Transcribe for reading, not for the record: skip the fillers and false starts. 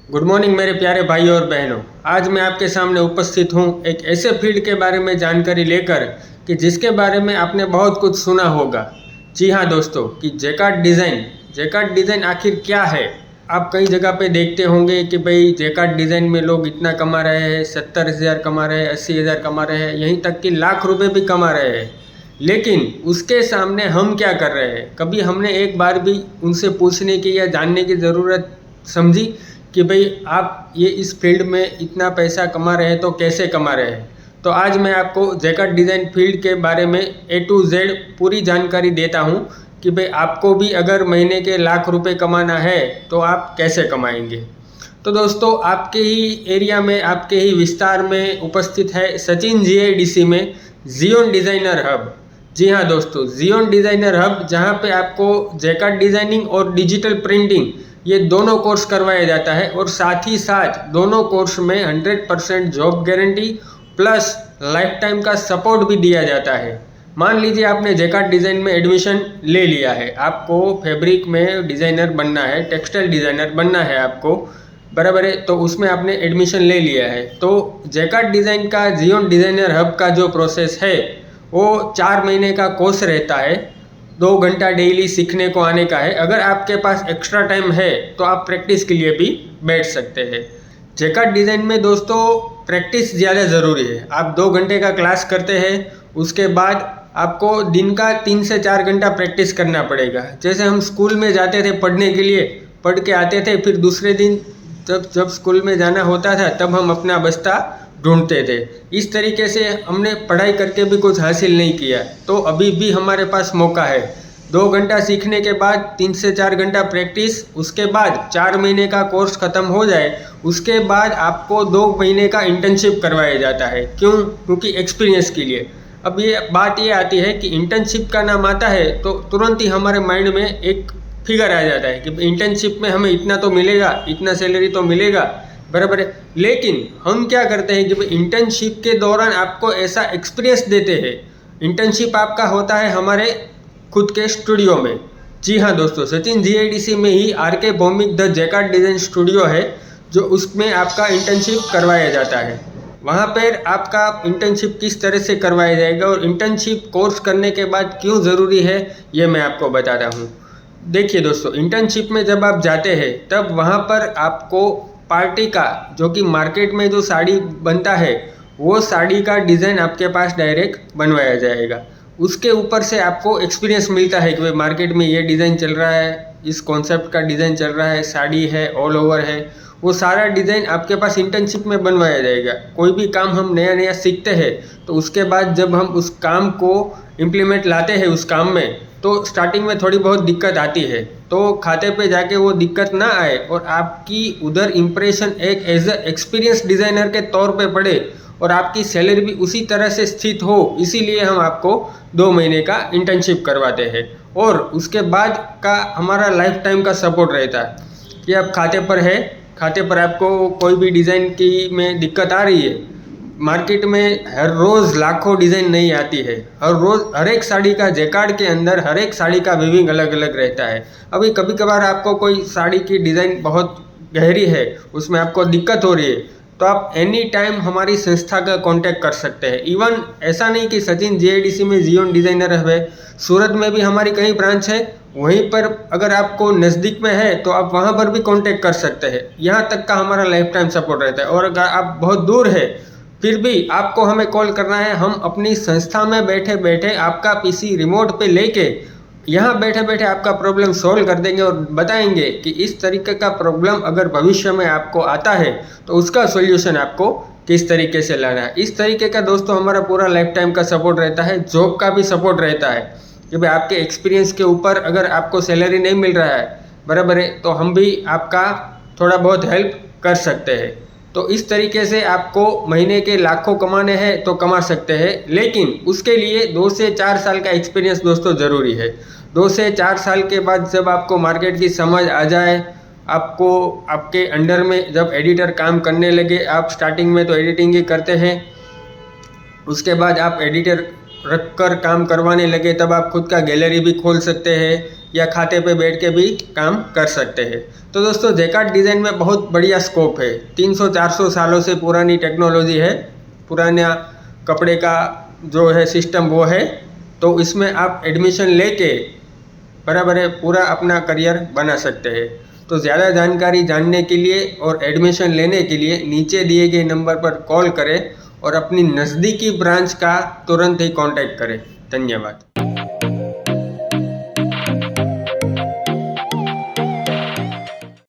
Good morning मेरे प्यारे भाइयों और बहनों। आज मैं आपके सामने उपस्थित हूँ एक ऐसे फील्ड के बारे में जानकारी लेकर कि जिसके बारे में आपने बहुत कुछ सुना होगा। जी हाँ दोस्तों, कि जेकार्ड डिज़ाइन आखिर क्या है। आप कई जगह पे देखते होंगे कि भाई जेकार्ड डिज़ाइन में लोग इतना कमा रहे हैं, 70,000 कमा रहे हैं, 80,000 कमा रहे हैं, यहीं तक कि लाख रुपए भी कमा रहे हैं। लेकिन उसके सामने हम क्या कर रहे हैं, कभी हमने एक बार भी उनसे पूछने की या जानने की ज़रूरत समझी कि भाई आप ये इस फील्ड में इतना पैसा कमा रहे हैं तो कैसे कमा रहे हैं। तो आज मैं आपको जेकार्ड डिज़ाइन फील्ड के बारे में A to Z पूरी जानकारी देता हूँ कि भाई आपको भी अगर महीने के लाख रुपए कमाना है तो आप कैसे कमाएंगे। तो दोस्तों, आपके ही एरिया में, आपके ही विस्तार में उपस्थित है सचिन GIDC में जियोन डिज़ाइनर हब। जी हाँ दोस्तों, जियोन डिज़ाइनर हब, जहाँ पे आपको जेकार्ड डिज़ाइनिंग और डिजिटल प्रिंटिंग ये दोनों कोर्स करवाया जाता है और साथ ही साथ दोनों कोर्स में 100% job guarantee plus life time का सपोर्ट भी दिया जाता है। मान लीजिए आपने जेकार्ड डिज़ाइन में एडमिशन ले लिया है, आपको फैब्रिक में डिज़ाइनर बनना है, टेक्सटाइल डिज़ाइनर बनना है आपको, बराबर है। तो उसमें आपने एडमिशन ले लिया है, तो जेकार्ड डिज़ाइन का जियोन डिज़ाइनर हब का जो प्रोसेस है वो 4 महीने का कोर्स रहता है। 2 घंटा डेली सीखने को आने का है। अगर आपके पास एक्स्ट्रा टाइम है तो आप प्रैक्टिस के लिए भी बैठ सकते हैं। जेकार्ड डिज़ाइन में दोस्तों प्रैक्टिस ज़्यादा ज़रूरी है। आप 2 घंटे का क्लास करते हैं, उसके बाद आपको दिन का 3 से 4 घंटा प्रैक्टिस करना पड़ेगा। जैसे हम स्कूल में जाते थे पढ़ने के लिए, पढ़ के आते थे, फिर दूसरे दिन जब स्कूल में जाना होता था तब हम अपना बस्ता ढूंढते थे। इस तरीके से हमने पढ़ाई करके भी कुछ हासिल नहीं किया, तो अभी भी हमारे पास मौका है। 2 घंटा सीखने के बाद 3 से 4 घंटा प्रैक्टिस, उसके बाद 4 महीने का कोर्स ख़त्म हो जाए, उसके बाद आपको 2 महीने का इंटर्नशिप करवाया जाता है। क्यों? क्योंकि एक्सपीरियंस के लिए। अब ये बात ये आती है कि इंटर्नशिप का नाम आता है तो तुरंत ही हमारे माइंड में एक फिगर आ जाता है कि इंटर्नशिप में हमें इतना तो मिलेगा, इतना सैलरी तो मिलेगा, बराबर है। लेकिन हम क्या करते हैं कि भाई इंटर्नशिप के दौरान आपको ऐसा एक्सपीरियंस देते हैं। इंटर्नशिप आपका होता है हमारे खुद के स्टूडियो में। जी हाँ दोस्तों, सचिन GIDC में ही RK Bhowmik the jacquard design studio है, जो उसमें आपका इंटर्नशिप करवाया जाता है। वहाँ पर आपका इंटर्नशिप किस तरह से करवाया जाएगा और इंटर्नशिप कोर्स करने के बाद क्यों ज़रूरी है, ये मैं आपको बताता हूँ। देखिए दोस्तों, इंटर्नशिप में जब आप जाते हैं तब वहाँ पर आपको पार्टी का, जो कि मार्केट में जो साड़ी बनता है, वो साड़ी का डिज़ाइन आपके पास डायरेक्ट बनवाया जाएगा। उसके ऊपर से आपको एक्सपीरियंस मिलता है कि भाई मार्केट में ये डिज़ाइन चल रहा है, इस कॉन्सेप्ट का डिज़ाइन चल रहा है, साड़ी है, ऑल ओवर है, वो सारा डिज़ाइन आपके पास इंटर्नशिप में बनवाया जाएगा। कोई भी काम हम नया नया सीखते हैं तो उसके बाद जब हम उस काम को इम्प्लीमेंट लाते हैं उस काम में, तो स्टार्टिंग में थोड़ी बहुत दिक्कत आती है, तो खाते पे जाके वो दिक्कत ना आए और आपकी उधर इम्प्रेशन एक एज अ एक्सपीरियंस डिज़ाइनर के तौर पे पड़े और आपकी सैलरी भी उसी तरह से स्थित हो, इसीलिए हम आपको 2 महीने का इंटर्नशिप करवाते हैं। और उसके बाद का हमारा लाइफ टाइम का सपोर्ट रहता है कि अब खाते पर आपको कोई भी डिज़ाइन की में दिक्कत आ रही है। मार्केट में हर रोज़ लाखों डिज़ाइन नहीं आती है, हर रोज़ हर एक साड़ी का जेकार्ड के अंदर हर एक साड़ी का वीविंग अलग अलग रहता है। अभी कभी कभार आपको कोई साड़ी की डिज़ाइन बहुत गहरी है, उसमें आपको दिक्कत हो रही है, तो आप एनी टाइम हमारी संस्था का कांटेक्ट कर सकते हैं। इवन ऐसा नहीं कि सचिन GIDC में जियोन डिज़ाइनर है, सूरत में भी हमारी कई ब्रांच है, वहीं पर अगर आपको नज़दीक में है तो आप वहाँ पर भी कांटेक्ट कर सकते हैं। यहाँ तक का हमारा लाइफ टाइम सपोर्ट रहता है। और अगर आप बहुत दूर है फिर भी आपको हमें कॉल करना है, हम अपनी संस्था में बैठे बैठे आपका PC रिमोट पे लेके यहाँ बैठे बैठे आपका प्रॉब्लम सॉल्व कर देंगे और बताएंगे कि इस तरीके का प्रॉब्लम अगर भविष्य में आपको आता है तो उसका सॉल्यूशन आपको किस तरीके से लाना है। इस तरीके का दोस्तों हमारा पूरा लाइफ टाइम का सपोर्ट रहता है। जॉब का भी सपोर्ट रहता है कि भाई आपके एक्सपीरियंस के ऊपर अगर आपको सैलरी नहीं मिल रहा है, बराबर है, तो हम भी आपका थोड़ा बहुत हेल्प कर सकते हैं। तो इस तरीके से आपको महीने के लाखों कमाने हैं तो कमा सकते हैं, लेकिन उसके लिए 2 से 4 साल का एक्सपीरियंस दोस्तों ज़रूरी है। 2 से 4 साल के बाद जब आपको मार्केट की समझ आ जाए, आपको आपके अंडर में जब एडिटर काम करने लगे, आप स्टार्टिंग में तो एडिटिंग ही करते हैं, उसके बाद आप एडिटर रख कर काम करवाने लगे, तब आप खुद का गैलरी भी खोल सकते हैं, या खाते पे बैठ के भी काम कर सकते हैं। तो दोस्तों जेकार्ड डिज़ाइन में बहुत बढ़िया स्कोप है। 300-400 सालों से पुरानी टेक्नोलॉजी है, पुराना कपड़े का जो है सिस्टम वो है। तो इसमें आप एडमिशन लेके बराबर है पूरा अपना करियर बना सकते हैं। तो ज़्यादा जानकारी जानने के लिए और एडमिशन लेने के लिए नीचे दिए गए नंबर पर कॉल करें और अपनी नज़दीकी ब्रांच का तुरंत ही कांटेक्ट करें। धन्यवाद।